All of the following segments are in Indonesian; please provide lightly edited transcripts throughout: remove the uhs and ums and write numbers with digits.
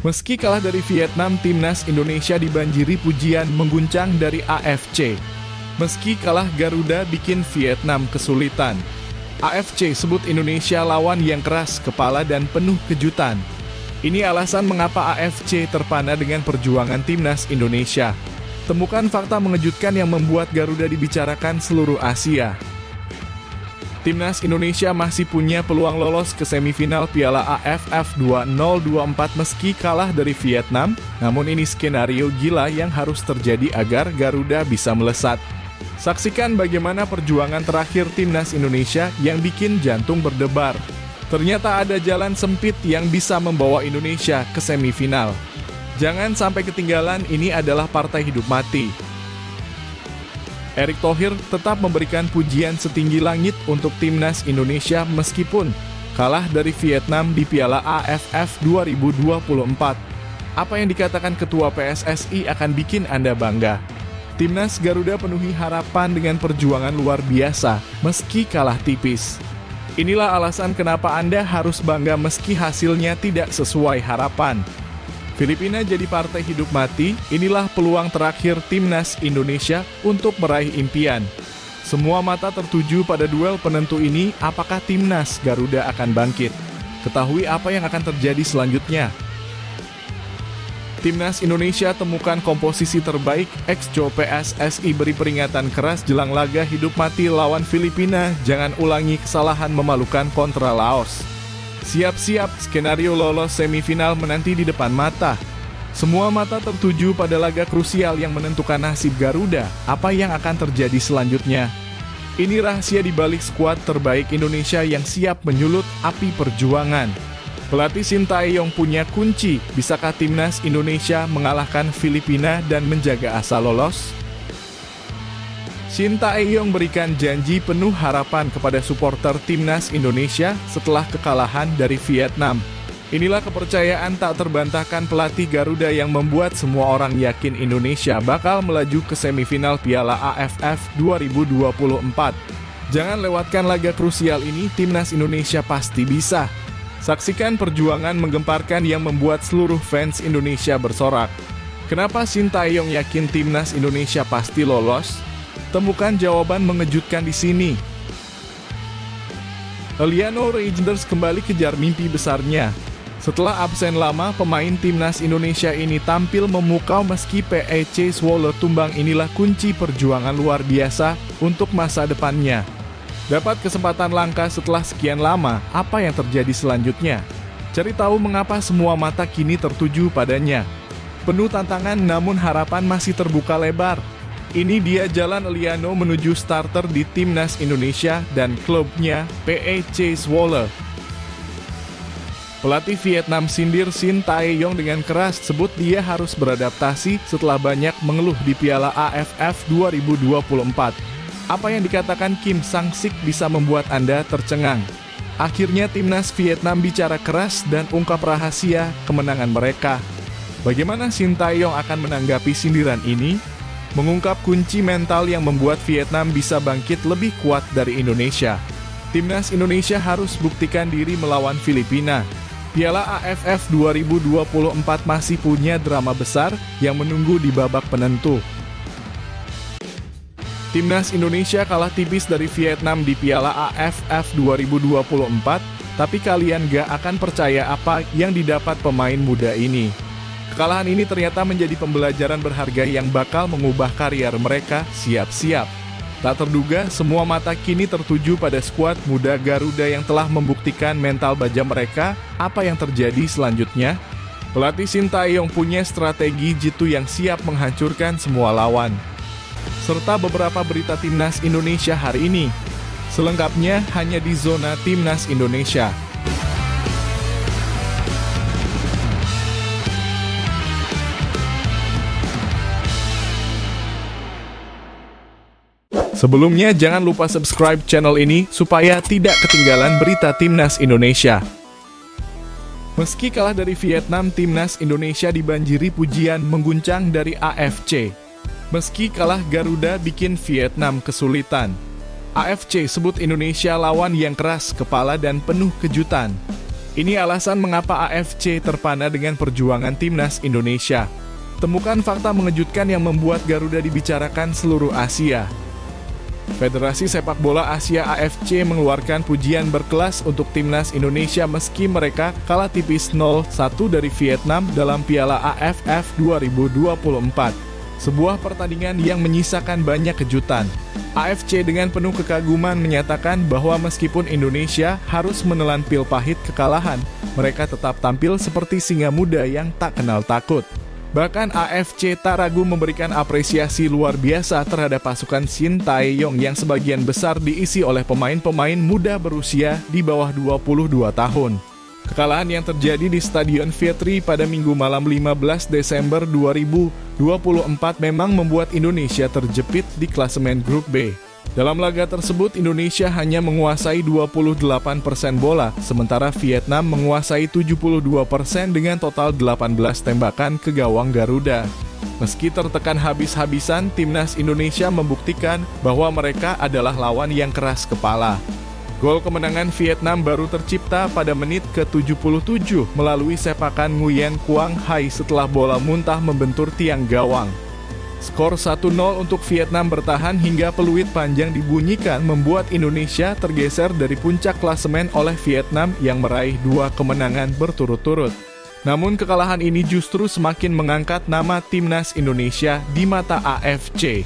Meski kalah dari Vietnam, timnas Indonesia dibanjiri pujian mengguncang dari AFC. Meski kalah, Garuda bikin Vietnam kesulitan. AFC sebut Indonesia lawan yang keras kepala dan penuh kejutan. Ini alasan mengapa AFC terpana dengan perjuangan timnas Indonesia. Temukan fakta mengejutkan yang membuat Garuda dibicarakan seluruh Asia. Timnas Indonesia masih punya peluang lolos ke semifinal Piala AFF 2024 meski kalah dari Vietnam, namun ini skenario gila yang harus terjadi agar Garuda bisa melesat. Saksikan bagaimana perjuangan terakhir timnas Indonesia yang bikin jantung berdebar. Ternyata ada jalan sempit yang bisa membawa Indonesia ke semifinal. Jangan sampai ketinggalan, ini adalah partai hidup mati. Erick Thohir tetap memberikan pujian setinggi langit untuk timnas Indonesia meskipun kalah dari Vietnam di Piala AFF 2024. Apa yang dikatakan Ketua PSSI akan bikin Anda bangga. Timnas Garuda penuhi harapan dengan perjuangan luar biasa meski kalah tipis. Inilah alasan kenapa Anda harus bangga meski hasilnya tidak sesuai harapan. Filipina jadi partai hidup mati, inilah peluang terakhir timnas Indonesia untuk meraih impian. Semua mata tertuju pada duel penentu ini, apakah timnas Garuda akan bangkit? Ketahui apa yang akan terjadi selanjutnya. Timnas Indonesia temukan komposisi terbaik, ex-Jo PSSI beri peringatan keras jelang laga hidup mati lawan Filipina, jangan ulangi kesalahan memalukan kontra Laos. Siap-siap, skenario lolos semifinal menanti di depan mata. Semua mata tertuju pada laga krusial yang menentukan nasib Garuda, apa yang akan terjadi selanjutnya. Ini rahasia di balik skuad terbaik Indonesia yang siap menyulut api perjuangan. Pelatih Sintayong punya kunci, bisakah timnas Indonesia mengalahkan Filipina dan menjaga asa lolos? Sintayong berikan janji penuh harapan kepada supporter timnas Indonesia setelah kekalahan dari Vietnam. Inilah kepercayaan tak terbantahkan pelatih Garuda yang membuat semua orang yakin Indonesia bakal melaju ke semifinal Piala AFF 2024. Jangan lewatkan laga krusial ini, timnas Indonesia pasti bisa. Saksikan perjuangan menggemparkan yang membuat seluruh fans Indonesia bersorak. Kenapa Sintayong yakin timnas Indonesia pasti lolos? Temukan jawaban mengejutkan di sini. Eliano Rangers kembali kejar mimpi besarnya. Setelah absen lama, pemain timnas Indonesia ini tampil memukau meski PEC Zwolle tumbang. Inilah kunci perjuangan luar biasa untuk masa depannya. Dapat kesempatan langka setelah sekian lama, apa yang terjadi selanjutnya? Cari tahu mengapa semua mata kini tertuju padanya. Penuh tantangan namun harapan masih terbuka lebar. Ini dia jalan Eliano menuju starter di timnas Indonesia dan klubnya PEC Zwolle. Pelatih Vietnam sindir Sintayong dengan keras, sebut dia harus beradaptasi setelah banyak mengeluh di Piala AFF 2024. Apa yang dikatakan Kim Sang-sik bisa membuat Anda tercengang. Akhirnya timnas Vietnam bicara keras dan ungkap rahasia kemenangan mereka. Bagaimana Sintayong akan menanggapi sindiran ini? Mengungkap kunci mental yang membuat Vietnam bisa bangkit lebih kuat dari Indonesia. Timnas Indonesia harus buktikan diri melawan Filipina. Piala AFF 2024 masih punya drama besar yang menunggu di babak penentu. Timnas Indonesia kalah tipis dari Vietnam di Piala AFF 2024, tapi kalian gak akan percaya apa yang didapat pemain muda ini. Kekalahan ini ternyata menjadi pembelajaran berharga yang bakal mengubah karier mereka. Siap-siap. Tak terduga, semua mata kini tertuju pada skuad muda Garuda yang telah membuktikan mental baja mereka. Apa yang terjadi selanjutnya? Pelatih Sintayong punya strategi jitu yang siap menghancurkan semua lawan. Serta beberapa berita timnas Indonesia hari ini. Selengkapnya hanya di Zona Timnas Indonesia. Sebelumnya, jangan lupa subscribe channel ini supaya tidak ketinggalan berita timnas Indonesia. Meski kalah dari Vietnam, timnas Indonesia dibanjiri pujian mengguncang dari AFC. Meski kalah, Garuda bikin Vietnam kesulitan. AFC sebut Indonesia lawan yang keras kepala dan penuh kejutan. Ini alasan mengapa AFC terpana dengan perjuangan timnas Indonesia. Temukan fakta mengejutkan yang membuat Garuda dibicarakan seluruh Asia. Federasi Sepak Bola Asia AFC mengeluarkan pujian berkelas untuk timnas Indonesia meski mereka kalah tipis 0-1 dari Vietnam dalam Piala AFF 2024. Sebuah pertandingan yang menyisakan banyak kejutan. AFC dengan penuh kekaguman menyatakan bahwa meskipun Indonesia harus menelan pil pahit kekalahan, mereka tetap tampil seperti singa muda yang tak kenal takut. Bahkan AFC tak ragu memberikan apresiasi luar biasa terhadap pasukan Shin Tae-yong yang sebagian besar diisi oleh pemain-pemain muda berusia di bawah 22 tahun. Kekalahan yang terjadi di Stadion Vietri pada Minggu malam 15 Desember 2024 memang membuat Indonesia terjepit di klasemen Grup B. Dalam laga tersebut, Indonesia hanya menguasai 28% bola, sementara Vietnam menguasai 72% dengan total 18 tembakan ke gawang Garuda. Meski tertekan habis-habisan, timnas Indonesia membuktikan bahwa mereka adalah lawan yang keras kepala. Gol kemenangan Vietnam baru tercipta pada menit ke-77 melalui sepakan Nguyen Quang Hai setelah bola muntah membentur tiang gawang. Skor 1-0 untuk Vietnam bertahan hingga peluit panjang dibunyikan membuat Indonesia tergeser dari puncak klasemen oleh Vietnam yang meraih 2 kemenangan berturut-turut. Namun kekalahan ini justru semakin mengangkat nama timnas Indonesia di mata AFC.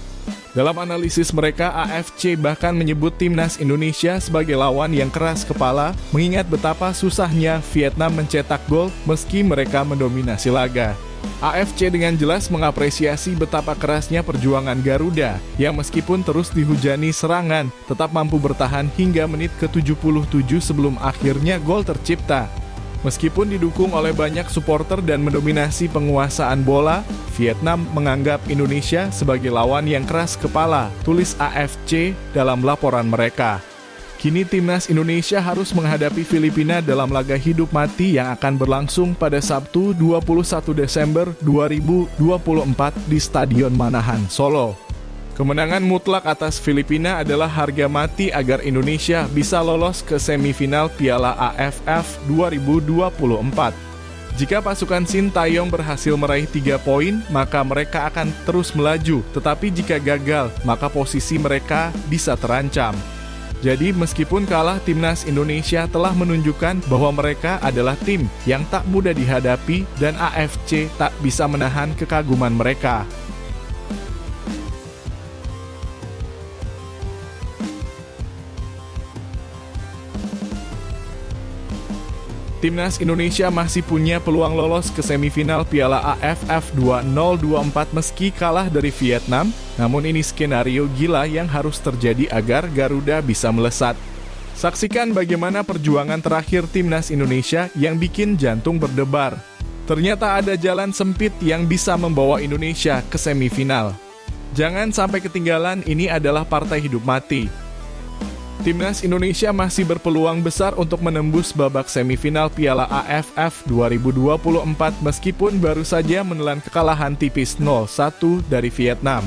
Dalam analisis mereka, AFC bahkan menyebut timnas Indonesia sebagai lawan yang keras kepala, mengingat betapa susahnya Vietnam mencetak gol meski mereka mendominasi laga. AFC dengan jelas mengapresiasi betapa kerasnya perjuangan Garuda, yang meskipun terus dihujani serangan, tetap mampu bertahan hingga menit ke-77 sebelum akhirnya gol tercipta. Meskipun didukung oleh banyak supporter dan mendominasi penguasaan bola, Vietnam menganggap Indonesia sebagai lawan yang keras kepala, tulis AFC dalam laporan mereka. Kini timnas Indonesia harus menghadapi Filipina dalam laga hidup mati yang akan berlangsung pada Sabtu 21 Desember 2024 di Stadion Manahan, Solo. Kemenangan mutlak atas Filipina adalah harga mati agar Indonesia bisa lolos ke semifinal Piala AFF 2024. Jika pasukan Shin Tae-yong berhasil meraih 3 poin, maka mereka akan terus melaju. Tetapi jika gagal, maka posisi mereka bisa terancam. Jadi meskipun kalah, timnas Indonesia telah menunjukkan bahwa mereka adalah tim yang tak mudah dihadapi dan AFC tak bisa menahan kekaguman mereka. Timnas Indonesia masih punya peluang lolos ke semifinal Piala AFF 2024 meski kalah dari Vietnam, namun ini skenario gila yang harus terjadi agar Garuda bisa melesat. Saksikan bagaimana perjuangan terakhir Timnas Indonesia yang bikin jantung berdebar. Ternyata ada jalan sempit yang bisa membawa Indonesia ke semifinal. Jangan sampai ketinggalan, ini adalah partai hidup mati. Timnas Indonesia masih berpeluang besar untuk menembus babak semifinal Piala AFF 2024 meskipun baru saja menelan kekalahan tipis 0-1 dari Vietnam.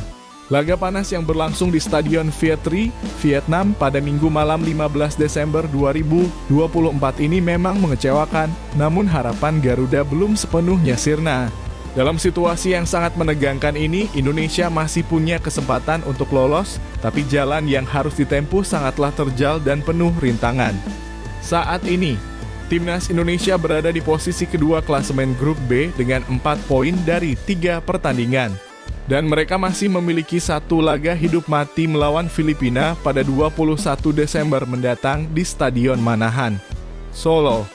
Laga panas yang berlangsung di Stadion Vietri, Vietnam pada Minggu malam 15 Desember 2024 ini memang mengecewakan, namun harapan Garuda belum sepenuhnya sirna. Dalam situasi yang sangat menegangkan ini, Indonesia masih punya kesempatan untuk lolos, tapi jalan yang harus ditempuh sangatlah terjal dan penuh rintangan. Saat ini, Timnas Indonesia berada di posisi kedua klasemen Grup B dengan 4 poin dari 3 pertandingan. Dan mereka masih memiliki 1 laga hidup mati melawan Filipina pada 21 Desember mendatang di Stadion Manahan, Solo.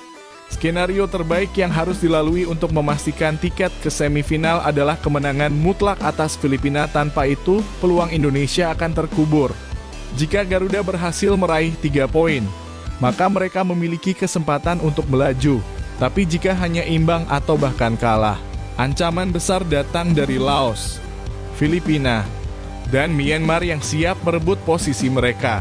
Skenario terbaik yang harus dilalui untuk memastikan tiket ke semifinal adalah kemenangan mutlak atas Filipina. Tanpa itu, peluang Indonesia akan terkubur. Jika Garuda berhasil meraih 3 poin, maka mereka memiliki kesempatan untuk melaju. Tapi jika hanya imbang atau bahkan kalah, ancaman besar datang dari Laos, Filipina, dan Myanmar yang siap merebut posisi mereka.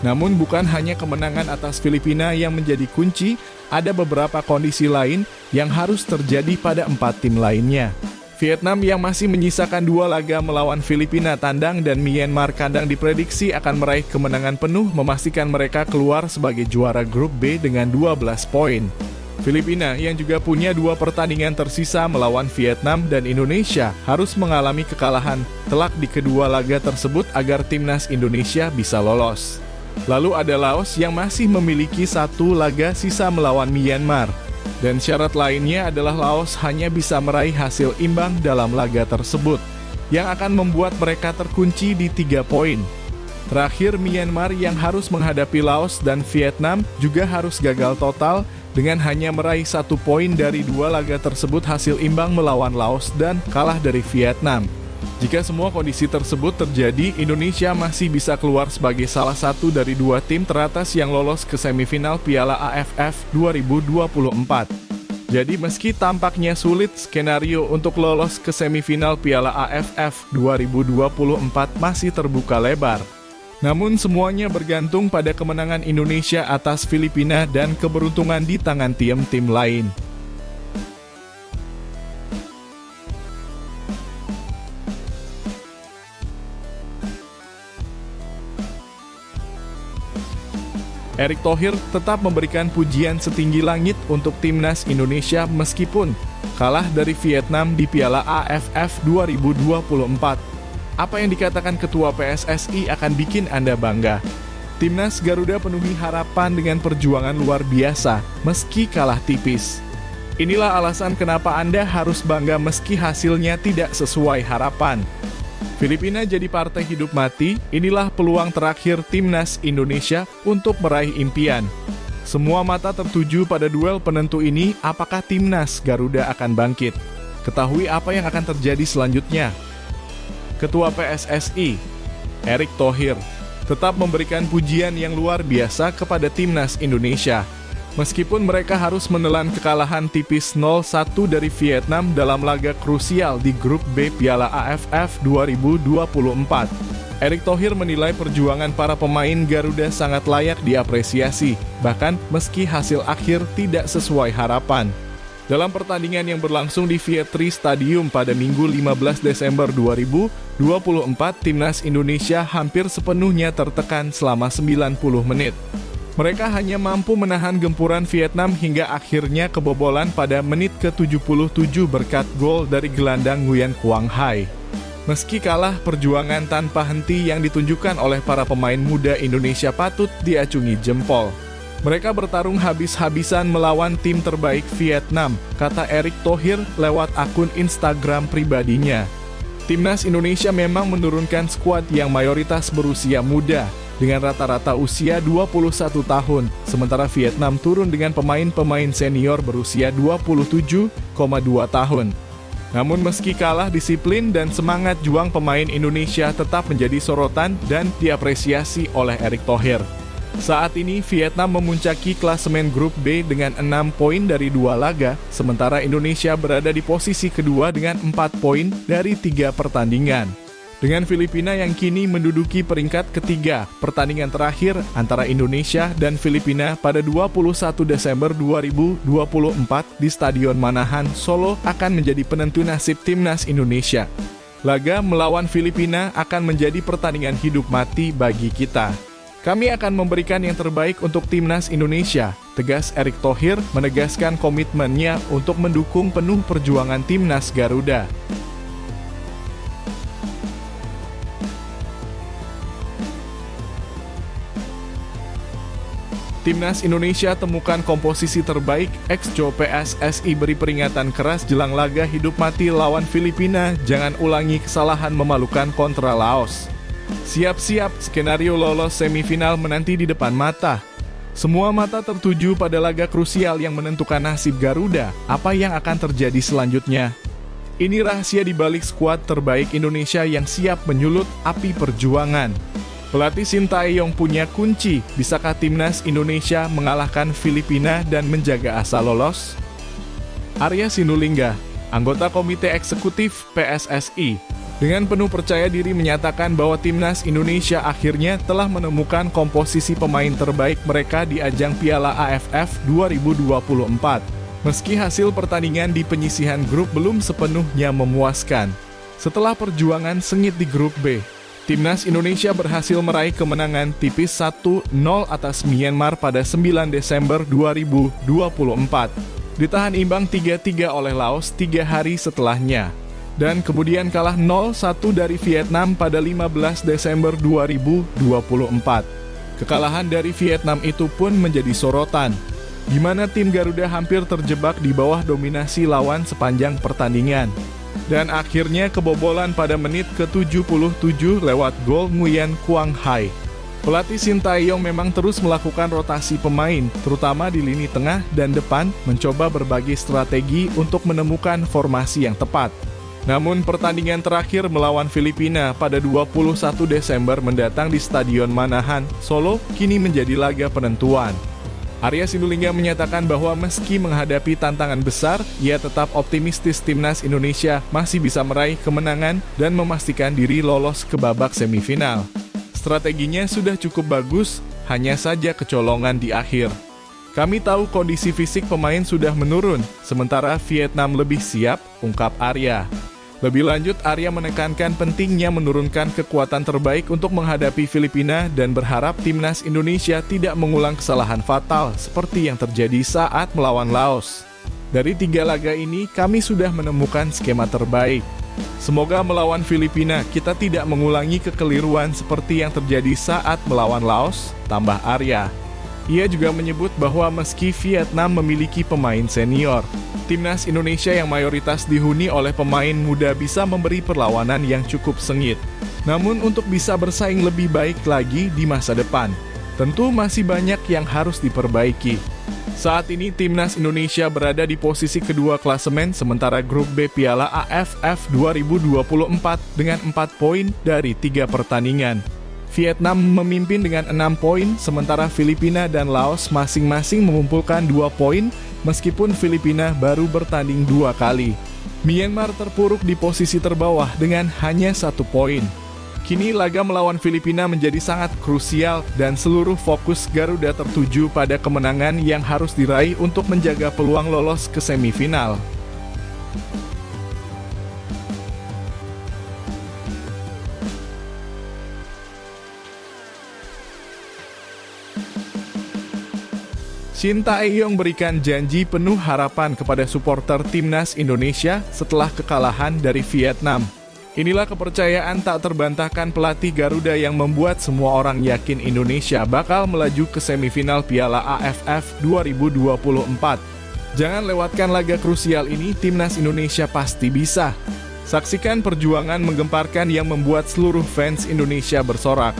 Namun bukan hanya kemenangan atas Filipina yang menjadi kunci, ada beberapa kondisi lain yang harus terjadi pada 4 tim lainnya. Vietnam yang masih menyisakan 2 laga melawan Filipina tandang dan Myanmar kandang diprediksi akan meraih kemenangan penuh memastikan mereka keluar sebagai juara grup B dengan 12 poin. Filipina yang juga punya 2 pertandingan tersisa melawan Vietnam dan Indonesia harus mengalami kekalahan telak di kedua laga tersebut agar timnas Indonesia bisa lolos. Lalu ada Laos yang masih memiliki 1 laga sisa melawan Myanmar. Dan syarat lainnya adalah Laos hanya bisa meraih hasil imbang dalam laga tersebut, yang akan membuat mereka terkunci di 3 poin. Terakhir, Myanmar yang harus menghadapi Laos dan Vietnam juga harus gagal total dengan hanya meraih 1 poin dari 2 laga tersebut hasil imbang melawan Laos dan kalah dari Vietnam. Jika semua kondisi tersebut terjadi, Indonesia masih bisa keluar sebagai salah satu dari 2 tim teratas yang lolos ke semifinal Piala AFF 2024. Jadi meski tampaknya sulit, skenario untuk lolos ke semifinal Piala AFF 2024 masih terbuka lebar. Namun semuanya bergantung pada kemenangan Indonesia atas Filipina dan keberuntungan di tangan tim-tim lain. Erick Thohir tetap memberikan pujian setinggi langit untuk timnas Indonesia meskipun kalah dari Vietnam di Piala AFF 2024. Apa yang dikatakan Ketua PSSI akan bikin Anda bangga. Timnas Garuda penuhi harapan dengan perjuangan luar biasa, meski kalah tipis. Inilah alasan kenapa Anda harus bangga meski hasilnya tidak sesuai harapan. Filipina jadi partai hidup mati, inilah peluang terakhir Timnas Indonesia untuk meraih impian. Semua mata tertuju pada duel penentu ini, apakah Timnas Garuda akan bangkit? Ketahui apa yang akan terjadi selanjutnya. Ketua PSSI, Erick Thohir, tetap memberikan pujian yang luar biasa kepada Timnas Indonesia. Meskipun mereka harus menelan kekalahan tipis 0-1 dari Vietnam dalam laga krusial di grup B Piala AFF 2024. Erick Thohir menilai perjuangan para pemain Garuda sangat layak diapresiasi, bahkan meski hasil akhir tidak sesuai harapan. Dalam pertandingan yang berlangsung di Vietri Stadium pada Minggu 15 Desember 2024, Timnas Indonesia hampir sepenuhnya tertekan selama 90 menit. Mereka hanya mampu menahan gempuran Vietnam hingga akhirnya kebobolan pada menit ke-77 berkat gol dari gelandang Nguyen Quang Hai. Meski kalah, perjuangan tanpa henti yang ditunjukkan oleh para pemain muda Indonesia patut diacungi jempol. Mereka bertarung habis-habisan melawan tim terbaik Vietnam, kata Erick Thohir lewat akun Instagram pribadinya. Timnas Indonesia memang menurunkan skuad yang mayoritas berusia muda, dengan rata-rata usia 21 tahun, sementara Vietnam turun dengan pemain-pemain senior berusia 27,2 tahun. Namun meski kalah, disiplin dan semangat juang pemain Indonesia tetap menjadi sorotan dan diapresiasi oleh Erick Thohir. Saat ini Vietnam memuncaki klasemen grup B dengan 6 poin dari 2 laga, sementara Indonesia berada di posisi kedua dengan 4 poin dari 3 pertandingan. Dengan Filipina yang kini menduduki peringkat ketiga, pertandingan terakhir antara Indonesia dan Filipina pada 21 Desember 2024 di Stadion Manahan, Solo akan menjadi penentu nasib Timnas Indonesia. Laga melawan Filipina akan menjadi pertandingan hidup mati bagi kita. Kami akan memberikan yang terbaik untuk Timnas Indonesia, tegas Erick Thohir menegaskan komitmennya untuk mendukung penuh perjuangan Timnas Garuda. Timnas Indonesia temukan komposisi terbaik, ex-Jo PSSI beri peringatan keras jelang laga hidup mati lawan Filipina, jangan ulangi kesalahan memalukan kontra Laos. Siap-siap, skenario lolos semifinal menanti di depan mata. Semua mata tertuju pada laga krusial yang menentukan nasib Garuda, apa yang akan terjadi selanjutnya. Ini rahasia di balik skuad terbaik Indonesia yang siap menyulut api perjuangan. Pelatih Sintayong punya kunci, bisakah Timnas Indonesia mengalahkan Filipina dan menjaga asa lolos? Arya Sinulinga, anggota Komite Eksekutif PSSI, dengan penuh percaya diri menyatakan bahwa Timnas Indonesia akhirnya telah menemukan komposisi pemain terbaik mereka di ajang Piala AFF 2024. Meski hasil pertandingan di penyisihan grup belum sepenuhnya memuaskan. Setelah perjuangan sengit di grup B, Timnas Indonesia berhasil meraih kemenangan tipis 1-0 atas Myanmar pada 9 Desember 2024. Ditahan imbang 3-3 oleh Laos 3 hari setelahnya. Dan kemudian kalah 0-1 dari Vietnam pada 15 Desember 2024. Kekalahan dari Vietnam itu pun menjadi sorotan, di mana tim Garuda hampir terjebak di bawah dominasi lawan sepanjang pertandingan. Dan akhirnya kebobolan pada menit ke-77 lewat gol Nguyen Quang Hai. Pelatih Shin Tae-yong memang terus melakukan rotasi pemain, terutama di lini tengah dan depan, mencoba berbagai strategi untuk menemukan formasi yang tepat. Namun pertandingan terakhir melawan Filipina pada 21 Desember mendatang di Stadion Manahan, Solo, kini menjadi laga penentuan. Arya Sinulinga menyatakan bahwa meski menghadapi tantangan besar, ia tetap optimistis timnas Indonesia masih bisa meraih kemenangan dan memastikan diri lolos ke babak semifinal. Strateginya sudah cukup bagus, hanya saja kecolongan di akhir. Kami tahu kondisi fisik pemain sudah menurun, sementara Vietnam lebih siap, ungkap Arya. Lebih lanjut, Arya menekankan pentingnya menurunkan kekuatan terbaik untuk menghadapi Filipina dan berharap timnas Indonesia tidak mengulang kesalahan fatal seperti yang terjadi saat melawan Laos. Dari 3 laga ini, kami sudah menemukan skema terbaik. Semoga melawan Filipina kita tidak mengulangi kekeliruan seperti yang terjadi saat melawan Laos, tambah Arya. Ia juga menyebut bahwa meski Vietnam memiliki pemain senior, timnas Indonesia yang mayoritas dihuni oleh pemain muda bisa memberi perlawanan yang cukup sengit. Namun untuk bisa bersaing lebih baik lagi di masa depan, tentu masih banyak yang harus diperbaiki. Saat ini timnas Indonesia berada di posisi kedua klasemen sementara grup B Piala AFF 2024 dengan 4 poin dari 3 pertandingan. Vietnam memimpin dengan 6 poin, sementara Filipina dan Laos masing-masing mengumpulkan 2 poin, meskipun Filipina baru bertanding 2 kali. Myanmar terpuruk di posisi terbawah dengan hanya 1 poin. Kini laga melawan Filipina menjadi sangat krusial dan seluruh fokus Garuda tertuju pada kemenangan yang harus diraih untuk menjaga peluang lolos ke semifinal. Shin Tae-yong berikan janji penuh harapan kepada supporter timnas Indonesia setelah kekalahan dari Vietnam. Inilah kepercayaan tak terbantahkan pelatih Garuda yang membuat semua orang yakin Indonesia bakal melaju ke semifinal Piala AFF 2024. Jangan lewatkan laga krusial ini, timnas Indonesia pasti bisa. Saksikan perjuangan menggemparkan yang membuat seluruh fans Indonesia bersorak.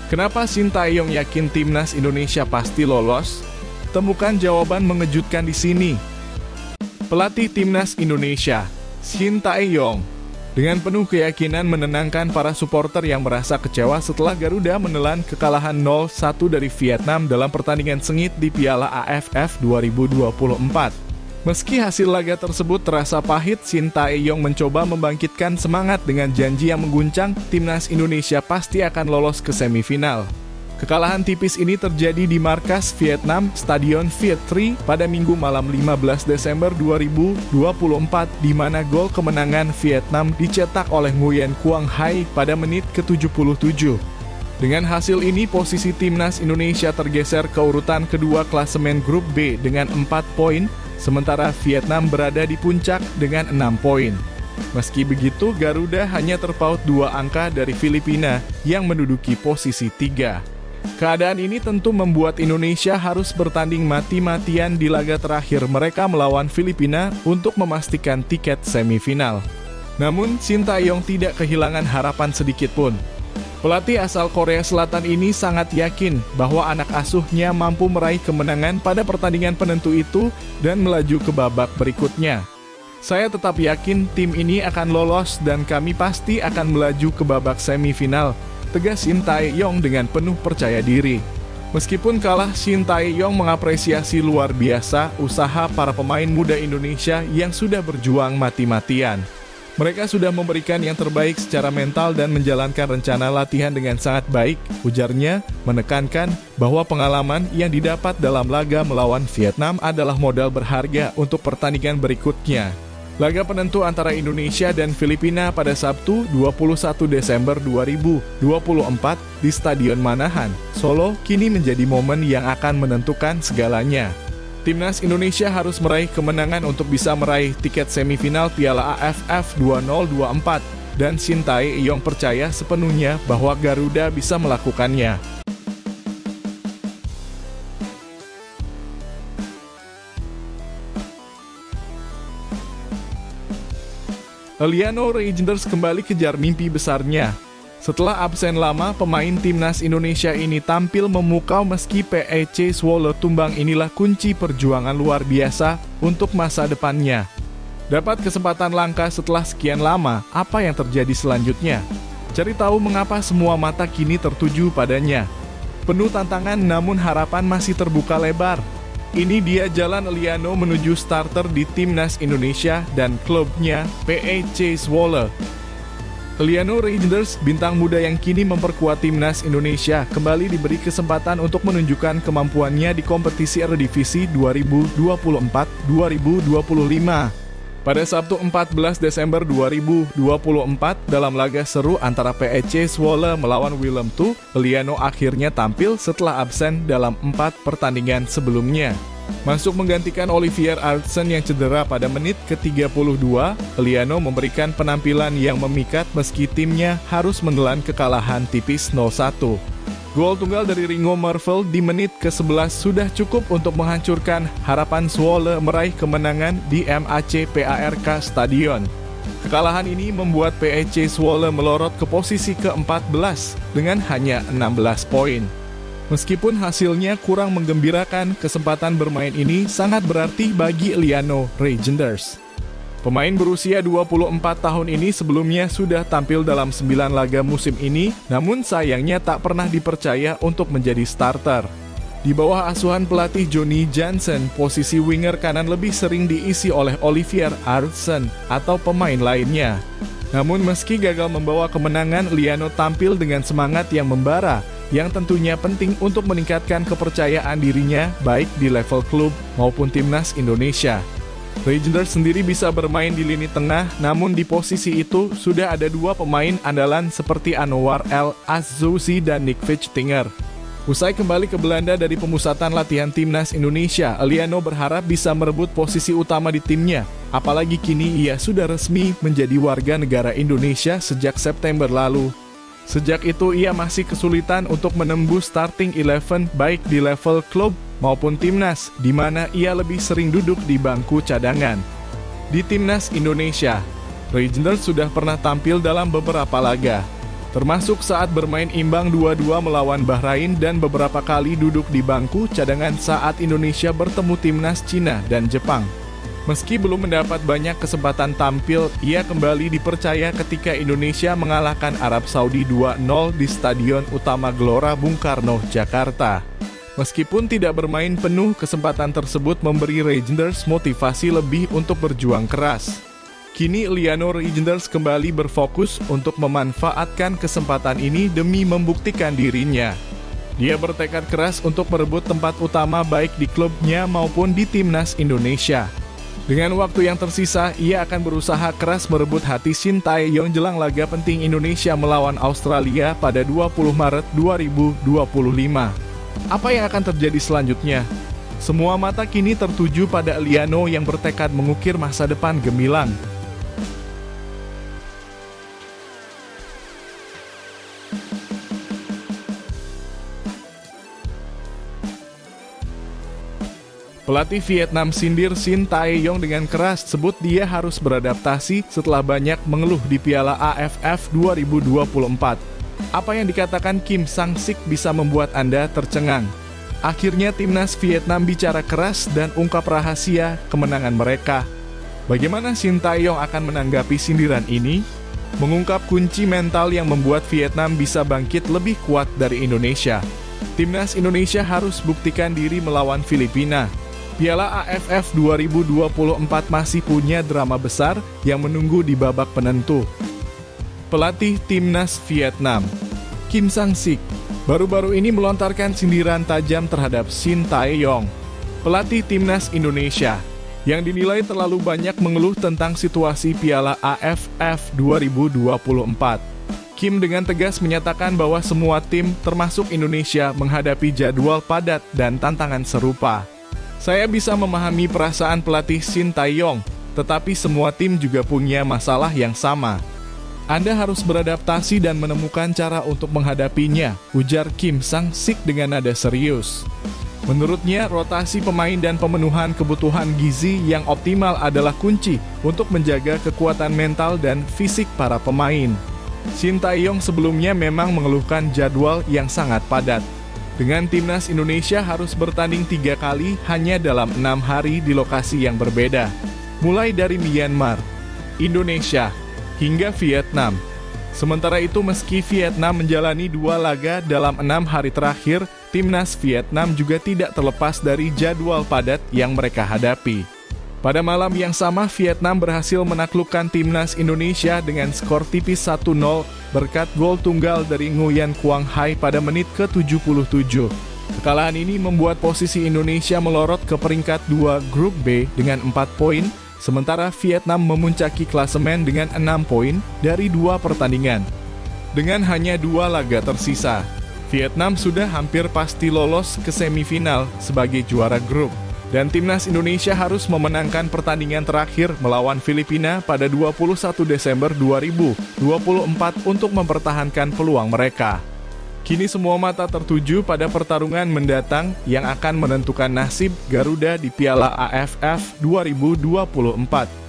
Kenapa Shin Tae-yong yakin timnas Indonesia pasti lolos? Temukan jawaban mengejutkan di sini. Pelatih timnas Indonesia, Shin Tae-yong, dengan penuh keyakinan menenangkan para supporter yang merasa kecewa setelah Garuda menelan kekalahan 0-1 dari Vietnam dalam pertandingan sengit di Piala AFF 2024. Meski hasil laga tersebut terasa pahit, Shin Tae-yong mencoba membangkitkan semangat dengan janji yang mengguncang, timnas Indonesia pasti akan lolos ke semifinal. Kekalahan tipis ini terjadi di markas Vietnam, Stadion Viet Tri, pada Minggu malam 15 Desember 2024, di mana gol kemenangan Vietnam dicetak oleh Nguyen Quang Hai pada menit ke-77. Dengan hasil ini, posisi timnas Indonesia tergeser ke urutan kedua klasemen grup B dengan 4 poin, sementara Vietnam berada di puncak dengan 6 poin. Meski begitu, Garuda hanya terpaut 2 angka dari Filipina yang menduduki posisi 3. Keadaan ini tentu membuat Indonesia harus bertanding mati-matian di laga terakhir mereka melawan Filipina untuk memastikan tiket semifinal. Namun, Shin Tae-yong tidak kehilangan harapan sedikit pun. Pelatih asal Korea Selatan ini sangat yakin bahwa anak asuhnya mampu meraih kemenangan pada pertandingan penentu itu dan melaju ke babak berikutnya. Saya tetap yakin tim ini akan lolos dan kami pasti akan melaju ke babak semifinal, tegas Shin Tae-yong dengan penuh percaya diri. Meskipun kalah, Shin Tae-yong mengapresiasi luar biasa usaha para pemain muda Indonesia yang sudah berjuang mati-matian. Mereka sudah memberikan yang terbaik secara mental dan menjalankan rencana latihan dengan sangat baik, ujarnya, menekankan bahwa pengalaman yang didapat dalam laga melawan Vietnam adalah modal berharga untuk pertandingan berikutnya. Laga penentu antara Indonesia dan Filipina pada Sabtu 21 Desember 2024 di Stadion Manahan, Solo kini menjadi momen yang akan menentukan segalanya. Timnas Indonesia harus meraih kemenangan untuk bisa meraih tiket semifinal Piala AFF 2024 dan Sintayong percaya sepenuhnya bahwa Garuda bisa melakukannya. Eliano Reijnders kembali kejar mimpi besarnya. Setelah absen lama, pemain timnas Indonesia ini tampil memukau meski PEC Zwolle tumbang. Inilah kunci perjuangan luar biasa untuk masa depannya. Dapat kesempatan langka setelah sekian lama, apa yang terjadi selanjutnya? Cari tahu mengapa semua mata kini tertuju padanya. Penuh tantangan namun harapan masih terbuka lebar. Ini dia jalan Eliano menuju starter di Timnas Indonesia dan klubnya PEC Zwolle. Eliano Reijnders, bintang muda yang kini memperkuat Timnas Indonesia, kembali diberi kesempatan untuk menunjukkan kemampuannya di kompetisi Eredivisie 2024-2025. Pada Sabtu 14 Desember 2024, dalam laga seru antara PEC Zwolle melawan Willem II, Eliano akhirnya tampil setelah absen dalam 4 pertandingan sebelumnya. Masuk menggantikan Olivier Artsen yang cedera pada menit ke-32, Eliano memberikan penampilan yang memikat meski timnya harus menelan kekalahan tipis 0-1. Gol tunggal dari Ringo Marvel di menit ke-11 sudah cukup untuk menghancurkan harapan Zwolle meraih kemenangan di MAC PARK Stadion. Kekalahan ini membuat PEC Zwolle melorot ke posisi ke-14 dengan hanya 16 poin. Meskipun hasilnya kurang menggembirakan, kesempatan bermain ini sangat berarti bagi Eliano Reijnders. Pemain berusia 24 tahun ini sebelumnya sudah tampil dalam 9 laga musim ini, namun sayangnya tak pernah dipercaya untuk menjadi starter. Di bawah asuhan pelatih Johnny Jansen, posisi winger kanan lebih sering diisi oleh Olivier Artsen atau pemain lainnya. Namun meski gagal membawa kemenangan, Eliano tampil dengan semangat yang membara, yang tentunya penting untuk meningkatkan kepercayaan dirinya baik di level klub maupun Timnas Indonesia. Reijnders sendiri bisa bermain di lini tengah, namun di posisi itu sudah ada 2 pemain andalan seperti Anwar El Azzouzi dan Nick Vijtinger. Usai kembali ke Belanda dari pemusatan latihan Timnas Indonesia, Eliano berharap bisa merebut posisi utama di timnya. Apalagi kini ia sudah resmi menjadi warga negara Indonesia sejak September lalu. Sejak itu ia masih kesulitan untuk menembus starting 11 baik di level klub maupun timnas, di mana ia lebih sering duduk di bangku cadangan. Di Timnas Indonesia, Reijnders sudah pernah tampil dalam beberapa laga, termasuk saat bermain imbang 2-2 melawan Bahrain dan beberapa kali duduk di bangku cadangan saat Indonesia bertemu timnas Cina dan Jepang. Meski belum mendapat banyak kesempatan tampil, ia kembali dipercaya ketika Indonesia mengalahkan Arab Saudi 2-0 di Stadion Utama Gelora Bung Karno, Jakarta. Meskipun tidak bermain penuh, kesempatan tersebut memberi Reijnders motivasi lebih untuk berjuang keras. Kini Eliano Reijnders kembali berfokus untuk memanfaatkan kesempatan ini demi membuktikan dirinya. Dia bertekad keras untuk merebut tempat utama baik di klubnya maupun di Timnas Indonesia. Dengan waktu yang tersisa, ia akan berusaha keras merebut hati Sintayong jelang laga penting Indonesia melawan Australia pada 20 Maret 2025. Apa yang akan terjadi selanjutnya? Semua mata kini tertuju pada Eliano yang bertekad mengukir masa depan gemilang. Pelatih Vietnam sindir Sintayong dengan keras, sebut dia harus beradaptasi setelah banyak mengeluh di Piala AFF 2024. Apa yang dikatakan Kim Sang-sik bisa membuat Anda tercengang. Akhirnya timnas Vietnam bicara keras dan ungkap rahasia kemenangan mereka. Bagaimana Sintayong akan menanggapi sindiran ini? Mengungkap kunci mental yang membuat Vietnam bisa bangkit lebih kuat dari Indonesia. Timnas Indonesia harus buktikan diri melawan Filipina. Piala AFF 2024 masih punya drama besar yang menunggu di babak penentu. Pelatih Timnas Vietnam, Kim Sang-sik, baru-baru ini melontarkan sindiran tajam terhadap Sintayong. Pelatih Timnas Indonesia, yang dinilai terlalu banyak mengeluh tentang situasi Piala AFF 2024. Kim dengan tegas menyatakan bahwa semua tim, termasuk Indonesia, menghadapi jadwal padat dan tantangan serupa. Saya bisa memahami perasaan pelatih Shin Tae-yong, tetapi semua tim juga punya masalah yang sama. Anda harus beradaptasi dan menemukan cara untuk menghadapinya, ujar Kim Sang-sik dengan nada serius. Menurutnya, rotasi pemain dan pemenuhan kebutuhan gizi yang optimal adalah kunci untuk menjaga kekuatan mental dan fisik para pemain. Shin Tae-yong sebelumnya memang mengeluhkan jadwal yang sangat padat. Dengan timnas Indonesia harus bertanding 3 kali hanya dalam 6 hari di lokasi yang berbeda. Mulai dari Myanmar, Indonesia, hingga Vietnam. Sementara itu meski Vietnam menjalani 2 laga dalam 6 hari terakhir, timnas Vietnam juga tidak terlepas dari jadwal padat yang mereka hadapi. Pada malam yang sama, Vietnam berhasil menaklukkan timnas Indonesia dengan skor tipis 1-0 berkat gol tunggal dari Nguyen Quang Hai pada menit ke-77. Kekalahan ini membuat posisi Indonesia melorot ke peringkat 2 Grup B dengan 4 poin, sementara Vietnam memuncaki klasemen dengan 6 poin dari 2 pertandingan. Dengan hanya 2 laga tersisa, Vietnam sudah hampir pasti lolos ke semifinal sebagai juara grup. Dan timnas Indonesia harus memenangkan pertandingan terakhir melawan Filipina pada 21 Desember 2024 untuk mempertahankan peluang mereka. Kini semua mata tertuju pada pertarungan mendatang yang akan menentukan nasib Garuda di Piala AFF 2024.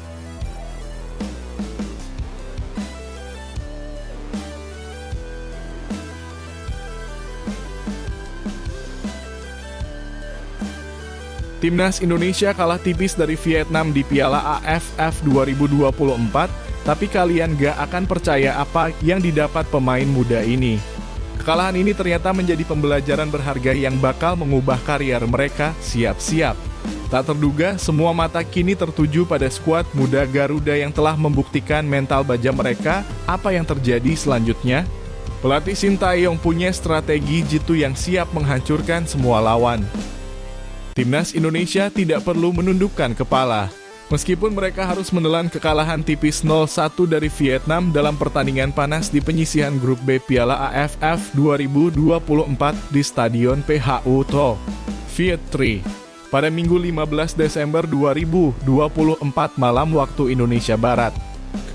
Timnas Indonesia kalah tipis dari Vietnam di Piala AFF 2024, tapi kalian gak akan percaya apa yang didapat pemain muda ini. Kekalahan ini ternyata menjadi pembelajaran berharga yang bakal mengubah karier mereka, siap-siap. Tak terduga, semua mata kini tertuju pada skuad muda Garuda yang telah membuktikan mental baja mereka. Apa yang terjadi selanjutnya? Pelatih Shin Tae-yong punya strategi jitu yang siap menghancurkan semua lawan. Timnas Indonesia tidak perlu menundukkan kepala. Meskipun mereka harus menelan kekalahan tipis 0-1 dari Vietnam dalam pertandingan panas di penyisihan grup B Piala AFF 2024 di Stadion PHU To Viet Tri pada Minggu 15 Desember 2024 malam waktu Indonesia Barat.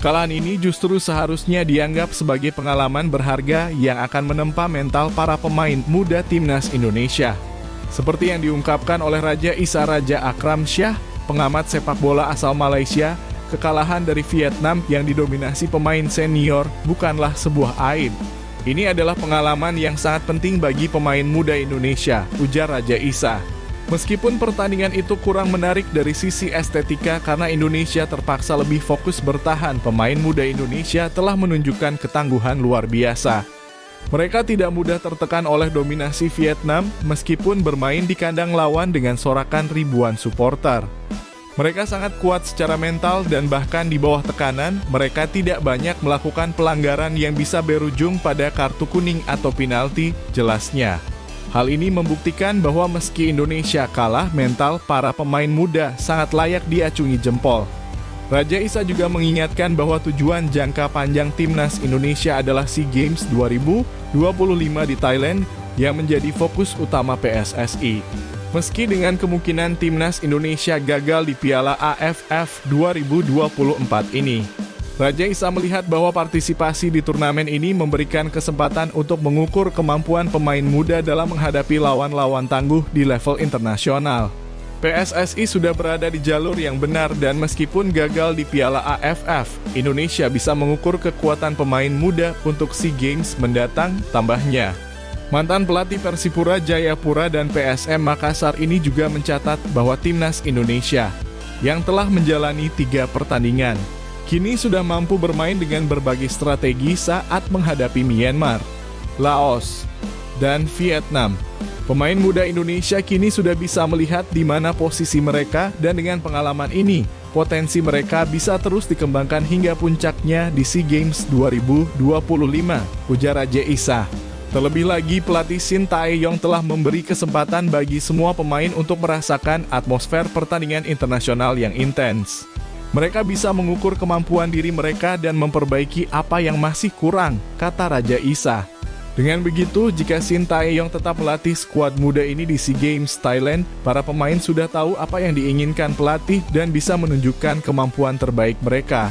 Kekalahan ini justru seharusnya dianggap sebagai pengalaman berharga yang akan menempa mental para pemain muda timnas Indonesia. Seperti yang diungkapkan oleh Raja Isa Raja Akram Shah, pengamat sepak bola asal Malaysia, kekalahan dari Vietnam yang didominasi pemain senior bukanlah sebuah aib. Ini adalah pengalaman yang sangat penting bagi pemain muda Indonesia, ujar Raja Isa. Meskipun pertandingan itu kurang menarik dari sisi estetika karena Indonesia terpaksa lebih fokus bertahan, pemain muda Indonesia telah menunjukkan ketangguhan luar biasa. Mereka tidak mudah tertekan oleh dominasi Vietnam meskipun bermain di kandang lawan dengan sorakan ribuan supporter. Mereka sangat kuat secara mental dan bahkan di bawah tekanan, mereka tidak banyak melakukan pelanggaran yang bisa berujung pada kartu kuning atau penalti, jelasnya. Hal ini membuktikan bahwa meski Indonesia kalah, mental para pemain muda sangat layak diacungi jempol. Raja Isa juga mengingatkan bahwa tujuan jangka panjang timnas Indonesia adalah SEA Games 2025 di Thailand yang menjadi fokus utama PSSI. Meski dengan kemungkinan timnas Indonesia gagal di Piala AFF 2024 ini, Raja Isa melihat bahwa partisipasi di turnamen ini memberikan kesempatan untuk mengukur kemampuan pemain muda dalam menghadapi lawan-lawan tangguh di level internasional. PSSI sudah berada di jalur yang benar dan meskipun gagal di Piala AFF, Indonesia bisa mengukur kekuatan pemain muda untuk SEA Games mendatang, tambahnya. Mantan pelatih Persipura Jayapura dan PSM Makassar ini juga mencatat bahwa timnas Indonesia yang telah menjalani 3 pertandingan, kini sudah mampu bermain dengan berbagai strategi saat menghadapi Myanmar, Laos, dan Vietnam. Pemain muda Indonesia kini sudah bisa melihat di mana posisi mereka dan dengan pengalaman ini, potensi mereka bisa terus dikembangkan hingga puncaknya di SEA Games 2025, ujar Raja Isa. Terlebih lagi, pelatih Shin Tae-yong telah memberi kesempatan bagi semua pemain untuk merasakan atmosfer pertandingan internasional yang intens. Mereka bisa mengukur kemampuan diri mereka dan memperbaiki apa yang masih kurang, kata Raja Isa. Dengan begitu, jika Shin Tae-yong tetap melatih skuad muda ini di SEA Games Thailand, para pemain sudah tahu apa yang diinginkan pelatih dan bisa menunjukkan kemampuan terbaik mereka.